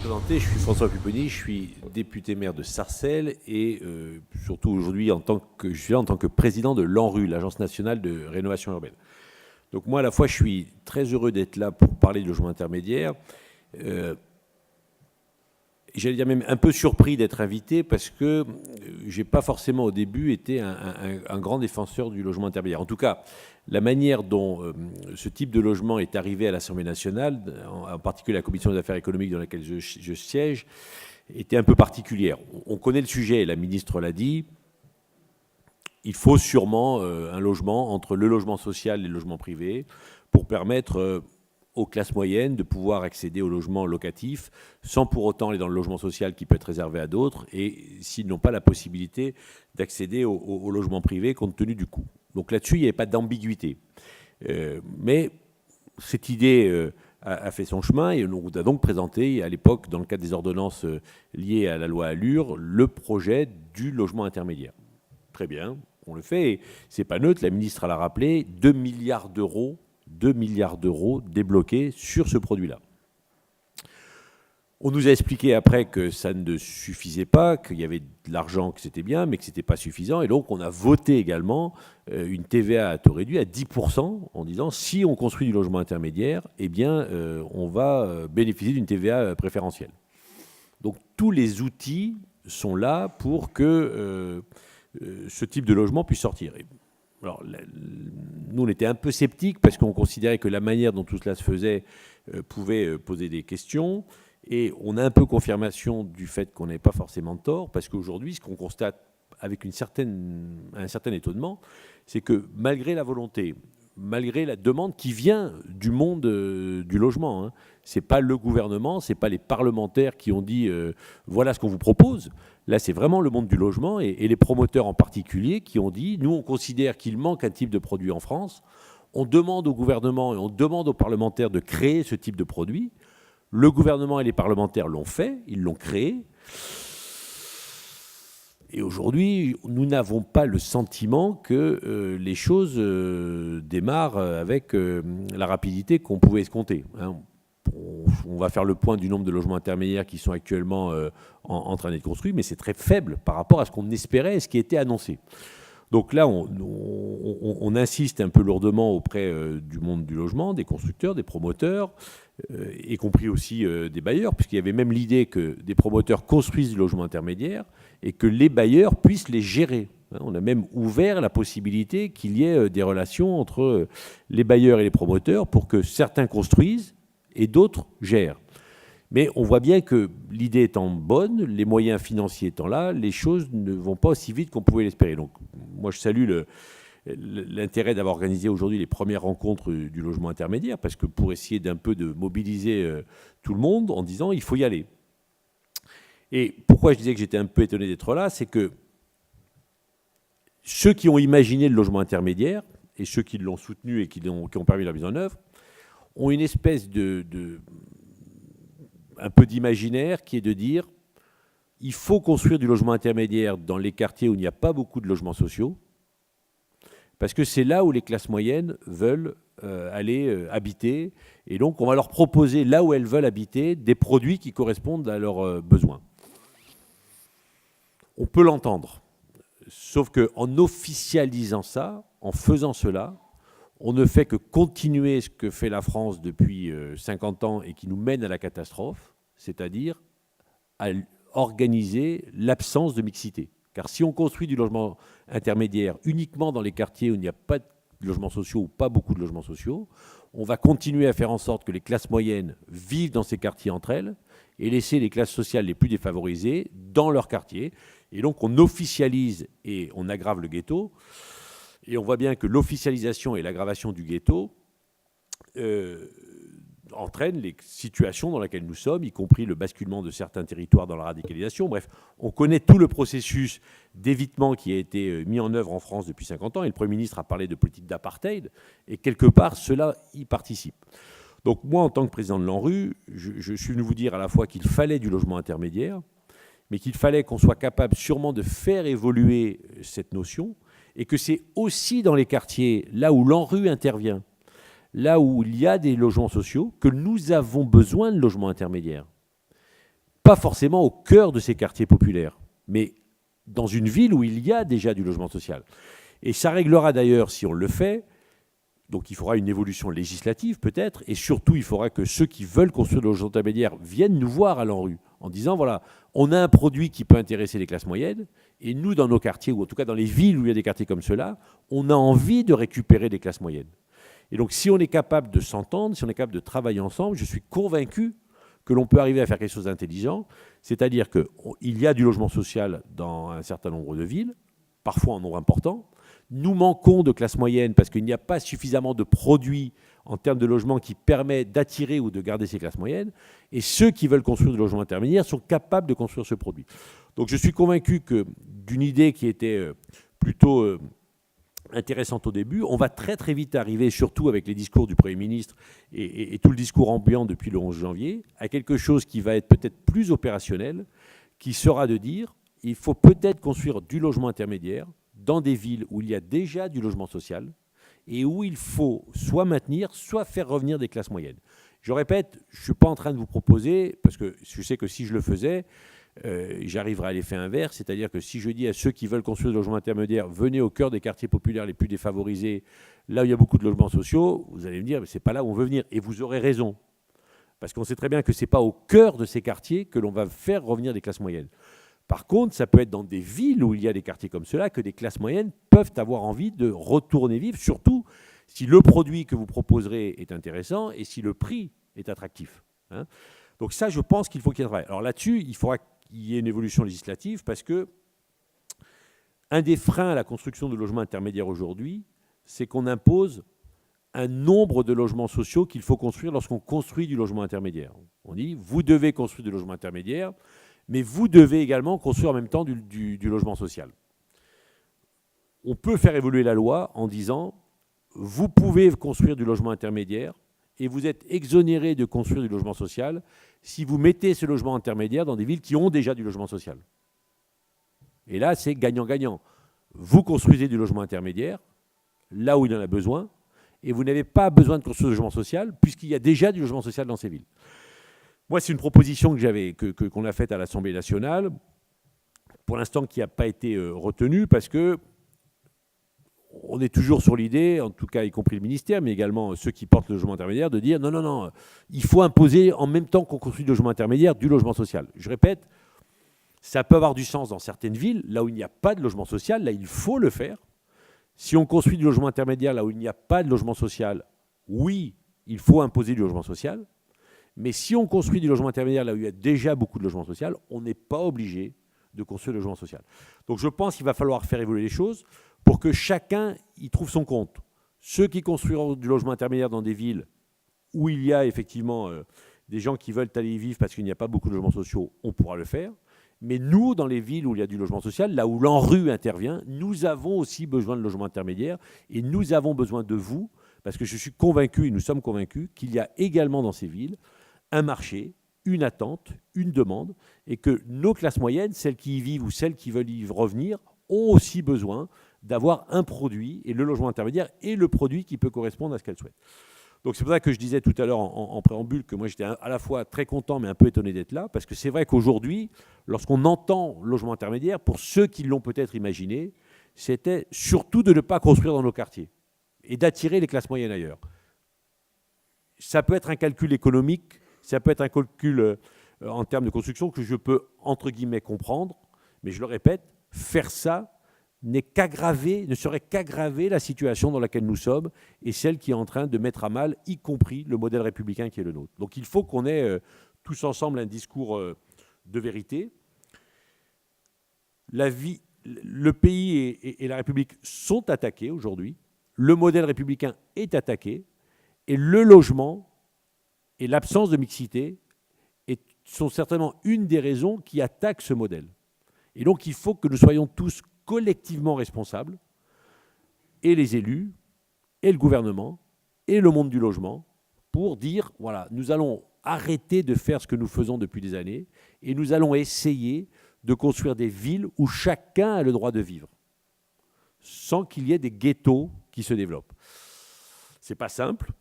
présenter, je suis François Pupponi, je suis député maire de Sarcelles et surtout aujourd'hui je suis là en tant que président de l'ANRU, l'Agence nationale de rénovation urbaine. Donc moi à la fois je suis très heureux d'être là pour parler de logement intermédiaire. J'allais dire même un peu surpris d'être invité parce que j'ai pas forcément au début été un grand défenseur du logement intermédiaire. En tout cas, la manière dont ce type de logement est arrivé à l'Assemblée nationale, en particulier la commission des affaires économiques dans laquelle je siège, était un peu particulière. On connaît le sujet, la ministre l'a dit. Il faut sûrement un logement entre le logement social et le logement privé pour permettre aux classes moyennes de pouvoir accéder au logement locatif sans pour autant aller dans le logement social qui peut être réservé à d'autres et s'ils n'ont pas la possibilité d'accéder au logement privé compte tenu du coût. Donc là-dessus, il n'y avait pas d'ambiguïté. Mais cette idée a fait son chemin et on a donc présenté à l'époque, dans le cadre des ordonnances liées à la loi Allure, le projet du logement intermédiaire. Très bien, on le fait et c'est pas neutre, la ministre l'a rappelé, 2 milliards d'euros débloqués sur ce produit-là. On nous a expliqué après que ça ne suffisait pas, qu'il y avait de l'argent, que c'était bien, mais que ce n'était pas suffisant. Et donc, on a voté également une TVA à taux réduit à 10% en disant si on construit du logement intermédiaire, eh bien, on va bénéficier d'une TVA préférentielle. Donc, tous les outils sont là pour que ce type de logement puisse sortir. Alors, nous, on était un peu sceptiques parce qu'on considérait que la manière dont tout cela se faisait pouvait poser des questions. Et on a un peu confirmation du fait qu'on n'avait pas forcément tort, parce qu'aujourd'hui, ce qu'on constate avec un certain étonnement, c'est que malgré la volonté, malgré la demande qui vient du monde du logement, ce n'est pas le gouvernement, ce n'est pas les parlementaires qui ont dit voilà ce qu'on vous propose. Là, c'est vraiment le monde du logement et les promoteurs en particulier qui ont dit nous, on considère qu'il manque un type de produit en France. On demande au gouvernement et on demande aux parlementaires de créer ce type de produit. Le gouvernement et les parlementaires l'ont fait, ils l'ont créé. Et aujourd'hui, nous n'avons pas le sentiment que les choses démarrent avec la rapidité qu'on pouvait escompter. On va faire le point du nombre de logements intermédiaires qui sont actuellement en train d'être construits, mais c'est très faible par rapport à ce qu'on espérait et ce qui était annoncé. Donc là, on insiste un peu lourdement auprès du monde du logement, des constructeurs, des promoteurs, y compris aussi des bailleurs, puisqu'il y avait même l'idée que des promoteurs construisent du logement intermédiaire et que les bailleurs puissent les gérer. On a même ouvert la possibilité qu'il y ait des relations entre les bailleurs et les promoteurs pour que certains construisent et d'autres gèrent. Mais on voit bien que l'idée étant bonne, les moyens financiers étant là, les choses ne vont pas aussi vite qu'on pouvait l'espérer. Donc moi je salue l'intérêt d'avoir organisé aujourd'hui les premières rencontres du logement intermédiaire, parce que pour essayer d'un peu de mobiliser tout le monde en disant il faut y aller. Et pourquoi je disais que j'étais un peu étonné d'être là, c'est que ceux qui ont imaginé le logement intermédiaire et ceux qui l'ont soutenu et qui ont permis la mise en œuvre ont une espèce un peu d'imaginaire qui est de dire il faut construire du logement intermédiaire dans les quartiers où il n'y a pas beaucoup de logements sociaux, parce que c'est là où les classes moyennes veulent aller habiter, et donc on va leur proposer, là où elles veulent habiter, des produits qui correspondent à leurs besoins. On peut l'entendre, sauf qu'en officialisant ça, en faisant cela, on ne fait que continuer ce que fait la France depuis 50 ans et qui nous mène à la catastrophe, c'est-à-dire à organiser l'absence de mixité. Car si on construit du logement intermédiaire uniquement dans les quartiers où il n'y a pas de logements sociaux ou pas beaucoup de logements sociaux, on va continuer à faire en sorte que les classes moyennes vivent dans ces quartiers entre elles et laisser les classes sociales les plus défavorisées dans leurs quartiers. Et donc on officialise et on aggrave le ghetto. Et on voit bien que l'officialisation et l'aggravation du ghetto entraînent les situations dans lesquelles nous sommes, y compris le basculement de certains territoires dans la radicalisation. Bref, on connaît tout le processus d'évitement qui a été mis en œuvre en France depuis 50 ans, et le Premier ministre a parlé de politique d'apartheid, et quelque part, cela y participe. Donc moi, en tant que président de l'ANRU, je suis venu vous dire à la fois qu'il fallait du logement intermédiaire, mais qu'il fallait qu'on soit capable sûrement de faire évoluer cette notion, et que c'est aussi dans les quartiers, là où l'ANRU intervient, là où il y a des logements sociaux, que nous avons besoin de logements intermédiaires. pas forcément au cœur de ces quartiers populaires, mais dans une ville où il y a déjà du logement social. Et ça réglera d'ailleurs, si on le fait, donc il faudra une évolution législative peut-être, et surtout il faudra que ceux qui veulent construire le logement intermédiaire viennent nous voir à l'ANRU en disant, voilà, on a un produit qui peut intéresser les classes moyennes, et nous, dans nos quartiers, ou en tout cas dans les villes où il y a des quartiers comme ceux-là, on a envie de récupérer des classes moyennes. Et donc si on est capable de s'entendre, si on est capable de travailler ensemble, je suis convaincu que l'on peut arriver à faire quelque chose d'intelligent, c'est-à-dire qu'il y a du logement social dans un certain nombre de villes, parfois en nombre important. Nous manquons de classes moyennes parce qu'il n'y a pas suffisamment de produits en termes de logement qui permettent d'attirer ou de garder ces classes moyennes. Et ceux qui veulent construire du logement intermédiaire sont capables de construire ce produit. Donc je suis convaincu que d'une idée qui était plutôt intéressante au début, on va très très vite arriver, surtout avec les discours du Premier ministre et tout le discours ambiant depuis le 11 janvier, à quelque chose qui va être peut-être plus opérationnel, qui sera de dire il faut peut-être construire du logement intermédiaire dans des villes où il y a déjà du logement social et où il faut soit maintenir, soit faire revenir des classes moyennes. Je répète, je ne suis pas en train de vous proposer, parce que je sais que si je le faisais, j'arriverai à l'effet inverse, c'est-à-dire que si je dis à ceux qui veulent construire des logements intermédiaires, venez au cœur des quartiers populaires les plus défavorisés, là où il y a beaucoup de logements sociaux, vous allez me dire, mais c'est pas là où on veut venir. Et vous aurez raison, parce qu'on sait très bien que ce n'est pas au cœur de ces quartiers que l'on va faire revenir des classes moyennes. Par contre, ça peut être dans des villes où il y a des quartiers comme cela que des classes moyennes peuvent avoir envie de retourner vivre, surtout si le produit que vous proposerez est intéressant et si le prix est attractif. Hein. Donc ça, je pense qu'il faut qu'il y ait un travail. Alors là-dessus, il faudra qu'il y ait une évolution législative parce que un des freins à la construction de logements intermédiaires aujourd'hui, c'est qu'on impose un nombre de logements sociaux qu'il faut construire lorsqu'on construit du logement intermédiaire. On dit, vous devez construire du logement intermédiaire, mais vous devez également construire en même temps du logement social. On peut faire évoluer la loi en disant, vous pouvez construire du logement intermédiaire et vous êtes exonéré de construire du logement social si vous mettez ce logement intermédiaire dans des villes qui ont déjà du logement social. Et là, c'est gagnant-gagnant. Vous construisez du logement intermédiaire, là où il y en a besoin, et vous n'avez pas besoin de construire du logement social, puisqu'il y a déjà du logement social dans ces villes. Moi, c'est une proposition qu'on a faite à l'Assemblée nationale, pour l'instant qui n'a pas été retenue, parce que on est toujours sur l'idée, en tout cas y compris le ministère, mais également ceux qui portent le logement intermédiaire, de dire non, il faut imposer en même temps qu'on construit du logement intermédiaire, du logement social. Je répète, ça peut avoir du sens dans certaines villes, là où il n'y a pas de logement social, là il faut le faire. Si on construit du logement intermédiaire là où il n'y a pas de logement social, oui, il faut imposer du logement social. Mais si on construit du logement intermédiaire là où il y a déjà beaucoup de logement social, on n'est pas obligé de construire le logement social. Donc je pense qu'il va falloir faire évoluer les choses pour que chacun y trouve son compte. Ceux qui construiront du logement intermédiaire dans des villes où il y a effectivement des gens qui veulent aller y vivre parce qu'il n'y a pas beaucoup de logements sociaux, on pourra le faire. Mais nous, dans les villes où il y a du logement social, là où l'ANRU intervient, nous avons aussi besoin de logement intermédiaire et nous avons besoin de vous, parce que je suis convaincu, et nous sommes convaincus, qu'il y a également dans ces villes un marché, une attente, une demande, et que nos classes moyennes, celles qui y vivent ou celles qui veulent y revenir, ont aussi besoin d'avoir un produit, et le logement intermédiaire est le produit qui peut correspondre à ce qu'elles souhaitent. Donc c'est pour ça que je disais tout à l'heure en préambule que moi j'étais à la fois très content mais un peu étonné d'être là, parce que c'est vrai qu'aujourd'hui, lorsqu'on entend logement intermédiaire, pour ceux qui l'ont peut-être imaginé, c'était surtout de ne pas construire dans nos quartiers et d'attirer les classes moyennes ailleurs. Ça peut être un calcul économique, ça peut être un calcul en termes de construction que je peux, entre guillemets, comprendre, mais je le répète, faire ça ne serait qu'aggraver la situation dans laquelle nous sommes et celle qui est en train de mettre à mal, y compris le modèle républicain qui est le nôtre. Donc il faut qu'on ait tous ensemble un discours de vérité. Le pays et la République sont attaqués aujourd'hui, le modèle républicain est attaqué, et le logement et l'absence de mixité sont certainement une des raisons qui attaquent ce modèle. Et donc il faut que nous soyons tous collectivement responsables, et les élus, et le gouvernement, et le monde du logement, pour dire, voilà, nous allons arrêter de faire ce que nous faisons depuis des années, et nous allons essayer de construire des villes où chacun a le droit de vivre, sans qu'il y ait des ghettos qui se développent. C'est pas simple,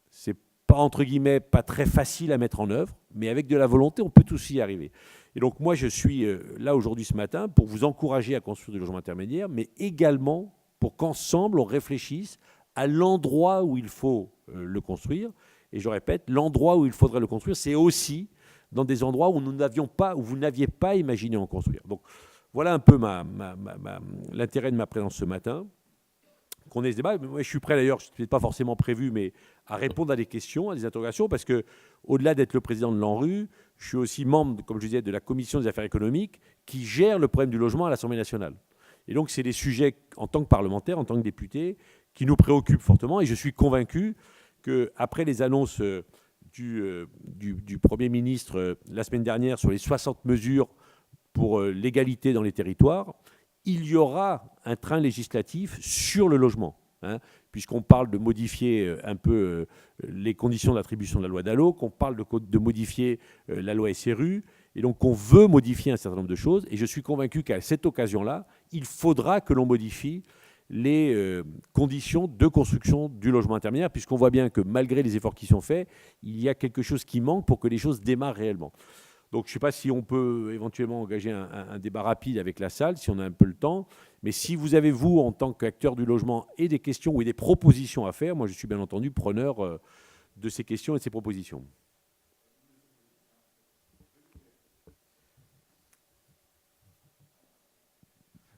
c'est pas, entre guillemets, pas très facile à mettre en œuvre, mais avec de la volonté, on peut tous y arriver. Et donc moi, je suis là aujourd'hui ce matin pour vous encourager à construire des logements intermédiaires, mais également pour qu'ensemble, on réfléchisse à l'endroit où il faut le construire. Et je répète, l'endroit où il faudrait le construire, c'est aussi dans des endroits où nous n'avions pas, où vous n'aviez pas imaginé en construire. Donc voilà un peu l'intérêt de ma présence ce matin. Qu'on ait ce débat. Moi, je suis prêt d'ailleurs, ce n'est pas forcément prévu, mais à répondre à des questions, à des interrogations, parce que au-delà d'être le président de l'ANRU, je suis aussi membre, comme je disais, de la commission des affaires économiques qui gère le problème du logement à l'Assemblée nationale. Et donc, c'est des sujets, en tant que parlementaire, en tant que député, qui nous préoccupent fortement. Et je suis convaincu qu'après les annonces du Premier ministre la semaine dernière sur les 60 mesures pour l'égalité dans les territoires, il y aura un train législatif sur le logement, puisqu'on parle de modifier un peu les conditions d'attribution de la loi DALO, qu'on parle de modifier la loi SRU, et donc on veut modifier un certain nombre de choses, et je suis convaincu qu'à cette occasion-là, il faudra que l'on modifie les conditions de construction du logement intermédiaire, puisqu'on voit bien que malgré les efforts qui sont faits, il y a quelque chose qui manque pour que les choses démarrent réellement. Donc, je ne sais pas si on peut éventuellement engager un débat rapide avec la salle, si on a un peu le temps. Mais si vous avez, vous, en tant qu'acteur du logement, et des questions ou des propositions à faire, moi, je suis bien entendu preneur de ces questions et de ces propositions.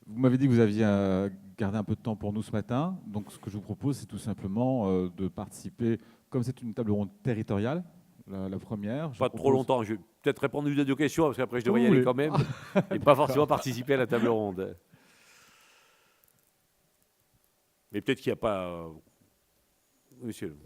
Vous m'avez dit que vous aviez gardé un peu de temps pour nous ce matin. Donc, ce que je vous propose, c'est tout simplement de participer, comme c'est une table ronde territoriale, la première. Pas trop longtemps. Je vais peut-être répondre à une ou deux questions, parce qu'après, je devrais y aller quand même. Et pas forcément participer à la table ronde. Mais peut-être qu'il n'y a pas... Monsieur.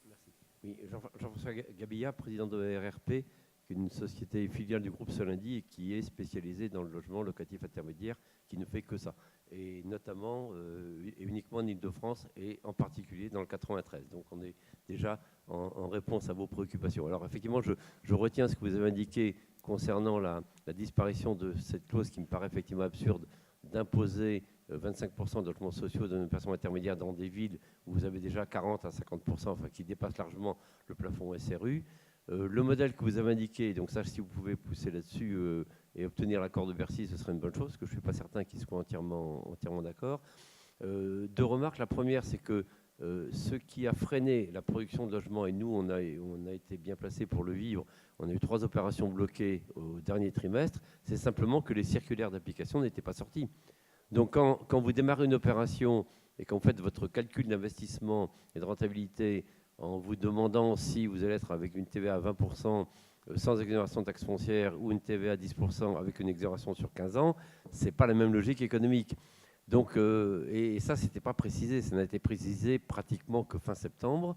Merci. Oui, Jean-François Gabilla, président de RRP, qui est une société filiale du groupe Solindi et qui est spécialisée dans le logement locatif intermédiaire, qui ne fait que ça. Et notamment, et uniquement en Ile-de-France et en particulier dans le 93. Donc on est déjà en réponse à vos préoccupations. Alors effectivement, je retiens ce que vous avez indiqué concernant la disparition de cette clause qui me paraît effectivement absurde d'imposer 25% de logements sociaux de personnes intermédiaires dans des villes où vous avez déjà 40 à 50%, enfin qui dépassent largement le plafond SRU. Le modèle que vous avez indiqué, donc ça, si vous pouvez pousser là-dessus et obtenir l'accord de Bercy, ce serait une bonne chose, parce que je ne suis pas certain qu'ils soient entièrement d'accord. Deux remarques. La première, c'est que ce qui a freiné la production de logements, et nous, on a été bien placés pour le vivre, on a eu 3 opérations bloquées au dernier trimestre, c'est simplement que les circulaires d'application n'étaient pas sortis. Donc quand vous démarrez une opération et qu'en faites votre calcul d'investissement et de rentabilité en vous demandant si vous allez être avec une TVA à 20% sans exonération de taxe foncière ou une TVA à 10% avec une exonération sur 15 ans, ce n'est pas la même logique économique. Donc, et ça, ce n'était pas précisé, ça n'a été précisé pratiquement que fin septembre.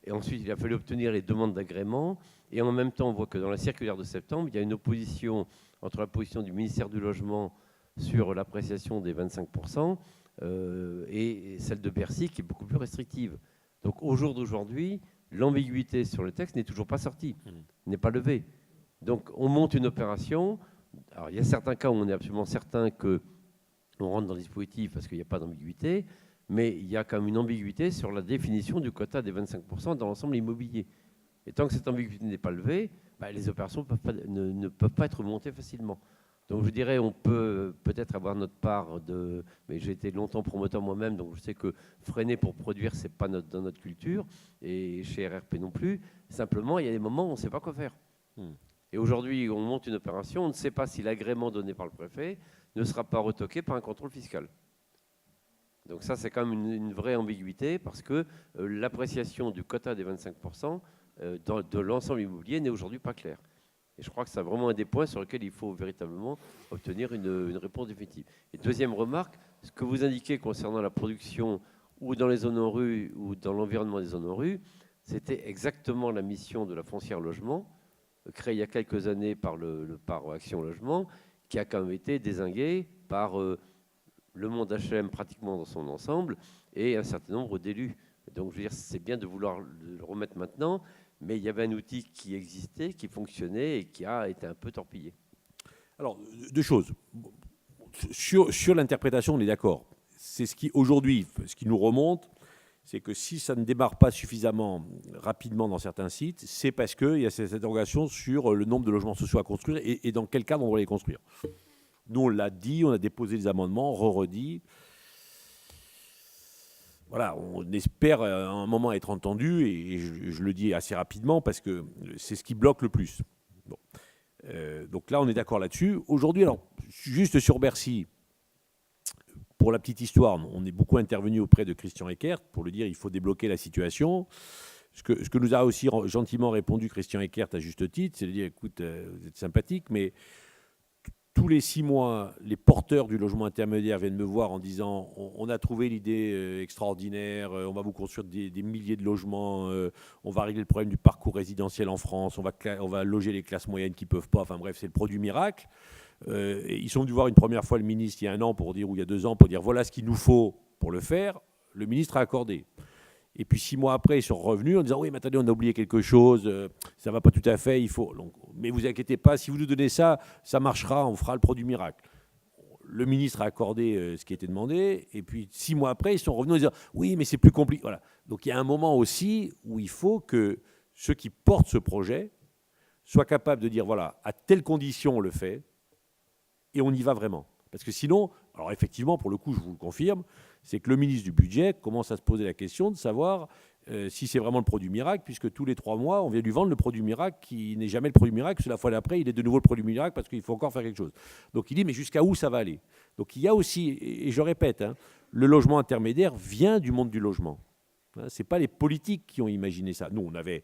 Et ensuite, il a fallu obtenir les demandes d'agrément. Et en même temps, on voit que dans la circulaire de septembre, il y a une opposition entre la position du ministère du Logement sur l'appréciation des 25% et celle de Bercy qui est beaucoup plus restrictive. Donc au jour d'aujourd'hui, l'ambiguïté sur le texte n'est toujours pas sortie, n'est pas levée. Donc on monte une opération. Alors il y a certains cas où on est absolument certain qu'on rentre dans le dispositif parce qu'il n'y a pas d'ambiguïté, mais il y a quand même une ambiguïté sur la définition du quota des 25% dans l'ensemble immobilier. Et tant que cette ambiguïté n'est pas levée, les opérations ne peuvent pas être montées facilement. Donc je dirais, on peut peut-être avoir notre part de... Mais j'ai été longtemps promoteur moi-même, donc je sais que freiner pour produire, ce n'est pas dans notre culture, et chez RRP non plus. Simplement, il y a des moments où on ne sait pas quoi faire. Et aujourd'hui, on monte une opération, on ne sait pas si l'agrément donné par le préfet ne sera pas retoqué par un contrôle fiscal. Donc ça, c'est quand même une vraie ambiguïté, parce que l'appréciation du quota des 25% de l'ensemble immobilier n'est aujourd'hui pas claire. Et je crois que c'est vraiment un des points sur lesquels il faut véritablement obtenir une réponse définitive. Et deuxième remarque, ce que vous indiquez concernant la production ou dans les zones en rue ou dans l'environnement des zones en rue, c'était exactement la mission de la foncière logement, créée il y a quelques années par Action Logement, qui a quand même été dézinguée par le monde HLM pratiquement dans son ensemble et un certain nombre d'élus. Donc je veux dire, c'est bien de vouloir le remettre maintenant, mais il y avait un outil qui existait, qui fonctionnait et qui a été un peu torpillé. Alors, deux choses. Sur l'interprétation, on est d'accord. c'est ce qui, aujourd'hui, ce qui nous remonte, c'est que si ça ne démarre pas suffisamment rapidement dans certains sites, c'est parce qu'il y a cette interrogation sur le nombre de logements sociaux à construire et dans quel cadre on va les construire. Nous, on l'a dit, on a déposé des amendements, redit. Voilà, on espère à un moment être entendu, et je le dis assez rapidement parce que c'est ce qui bloque le plus. Bon. Donc là, on est d'accord là-dessus. Aujourd'hui, alors, juste sur Bercy, pour la petite histoire, on est beaucoup intervenu auprès de Christian Eckert pour lui dire il faut débloquer la situation. Ce que nous a aussi gentiment répondu Christian Eckert à juste titre, c'est de dire écoute, vous êtes sympathique, mais tous les 6 mois, les porteurs du logement intermédiaire viennent me voir en disant on a trouvé l'idée extraordinaire, on va vous construire des milliers de logements, on va régler le problème du parcours résidentiel en France, on va loger les classes moyennes qui ne peuvent pas, enfin bref, c'est le produit miracle. Et ils sont venus voir une première fois le ministre il y a 1 an pour dire, ou il y a 2 ans pour dire voilà ce qu'il nous faut pour le faire. Le ministre a accordé. Et puis 6 mois après, ils sont revenus en disant oui, mais attendez, on a oublié quelque chose, ça ne va pas tout à fait, il faut. Donc, mais vous inquiétez pas, si vous nous donnez ça, ça marchera, on fera le produit miracle. Le ministre a accordé ce qui était demandé, et puis 6 mois après, ils sont revenus en disant oui, mais c'est plus compliqué. Voilà. Donc il y a un moment aussi où il faut que ceux qui portent ce projet soient capables de dire voilà, à telle condition on le fait, et on y va vraiment. Parce que sinon, alors effectivement, pour le coup, je vous le confirme, c'est que le ministre du Budget commence à se poser la question de savoir si c'est vraiment le produit miracle, puisque tous les 3 mois, on vient lui vendre le produit miracle qui n'est jamais le produit miracle, parce que la fois d'après, il est de nouveau le produit miracle parce qu'il faut encore faire quelque chose. Donc il dit, mais jusqu'à où ça va aller? Donc il y a aussi, et je répète, hein, le logement intermédiaire vient du monde du logement. Hein, ce n'est pas les politiques qui ont imaginé ça. Nous, on avait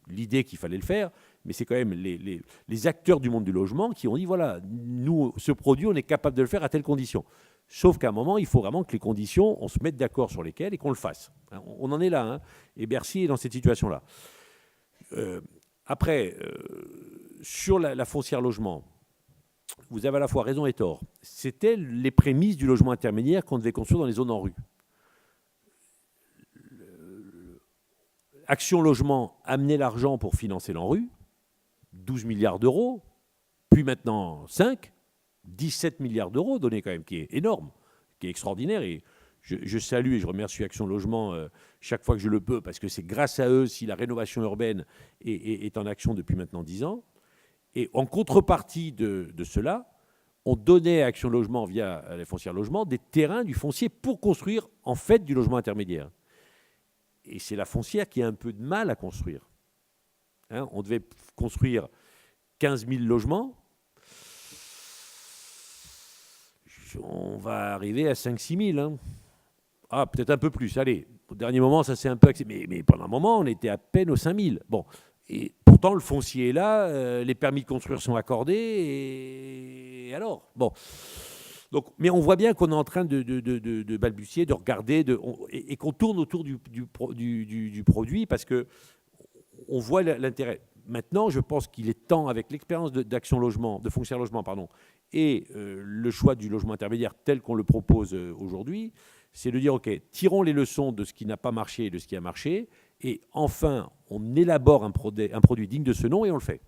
l'idée qu'il fallait le faire, mais c'est quand même les acteurs du monde du logement qui ont dit, voilà, nous, ce produit, on est capable de le faire à telle condition. Sauf qu'à un moment, il faut vraiment que les conditions, on se mette d'accord sur lesquelles et qu'on le fasse. On en est là, hein, et Bercy est dans cette situation-là. Après, sur la foncière logement, vous avez à la fois raison et tort. C'était les prémices du logement intermédiaire qu'on devait construire dans les zones en rue. Action Logement amenait l'argent pour financer l'ANRU, 12 milliards d'euros, puis maintenant 5, 17 milliards d'euros donnés quand même, qui est énorme, qui est extraordinaire. Et je salue et je remercie Action Logement chaque fois que je le peux, parce que c'est grâce à eux si la rénovation urbaine est en action depuis maintenant 10 ans. Et en contrepartie de cela, on donnait à Action Logement, via les foncières logement, des terrains du foncier pour construire en fait du logement intermédiaire. Et c'est la foncière qui a un peu de mal à construire. Hein, on devait construire 15 000 logements. On va arriver à 5 000 6 000. Hein. Ah, peut-être un peu plus. Allez, au dernier moment, ça s'est un peu accéléré. Mais pendant un moment, on était à peine aux 5 000. Bon. Et pourtant, le foncier est là, les permis de construire sont accordés. Et alors, bon. Donc, mais on voit bien qu'on est en train de balbutier, de regarder, et qu'on tourne autour du produit parce qu'on voit l'intérêt. Maintenant, je pense qu'il est temps, avec l'expérience d'Action Logement, de Foncière Logement, pardon, et le choix du logement intermédiaire tel qu'on le propose aujourd'hui, c'est de dire, OK, tirons les leçons de ce qui n'a pas marché et de ce qui a marché, et enfin, on élabore un produit digne de ce nom et on le fait.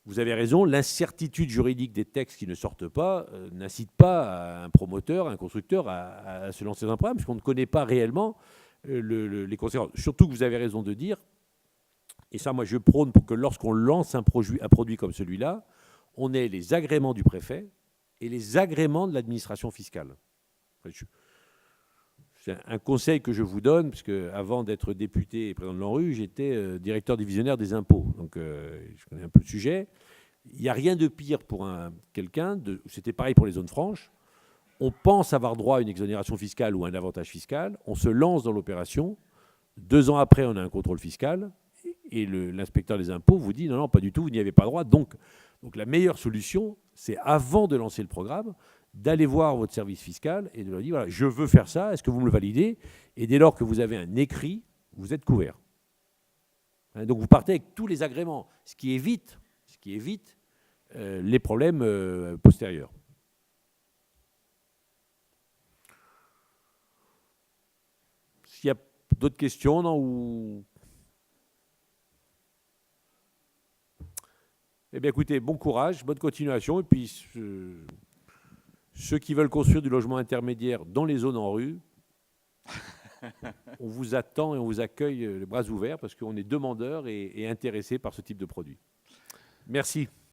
Vous avez raison, l'incertitude juridique des textes qui ne sortent pas n'incite pas un promoteur, un constructeur à se lancer dans un programme, puisqu'on ne connaît pas réellement les conséquences. Surtout que vous avez raison de dire, et ça moi je prône pour que lorsqu'on lance un produit comme celui-là, on ait les agréments du préfet et les agréments de l'administration fiscale. C'est un conseil que je vous donne, parce qu'avant d'être député et président de l'ANRU, j'étais directeur divisionnaire des impôts. Donc, je connais un peu le sujet. Il n'y a rien de pire pour quelqu'un, c'était pareil pour les zones franches. On pense avoir droit à une exonération fiscale ou à un avantage fiscal. On se lance dans l'opération. 2 ans après, on a un contrôle fiscal. Et l'inspecteur des impôts vous dit, non, non, pas du tout, vous n'y avez pas droit. Donc la meilleure solution, c'est avant de lancer le programme, d'aller voir votre service fiscal et de leur dire, voilà, je veux faire ça, est-ce que vous me le validez? Et dès lors que vous avez un écrit, vous êtes couvert. Hein, donc vous partez avec tous les agréments, ce qui évite les problèmes postérieurs. S'il y a d'autres questions, non, ou... Eh bien écoutez, bon courage, bonne continuation, et puis... Ceux qui veulent construire du logement intermédiaire dans les zones en rue, on vous attend et on vous accueille les bras ouverts parce qu'on est demandeurs et intéressés par ce type de produit. Merci.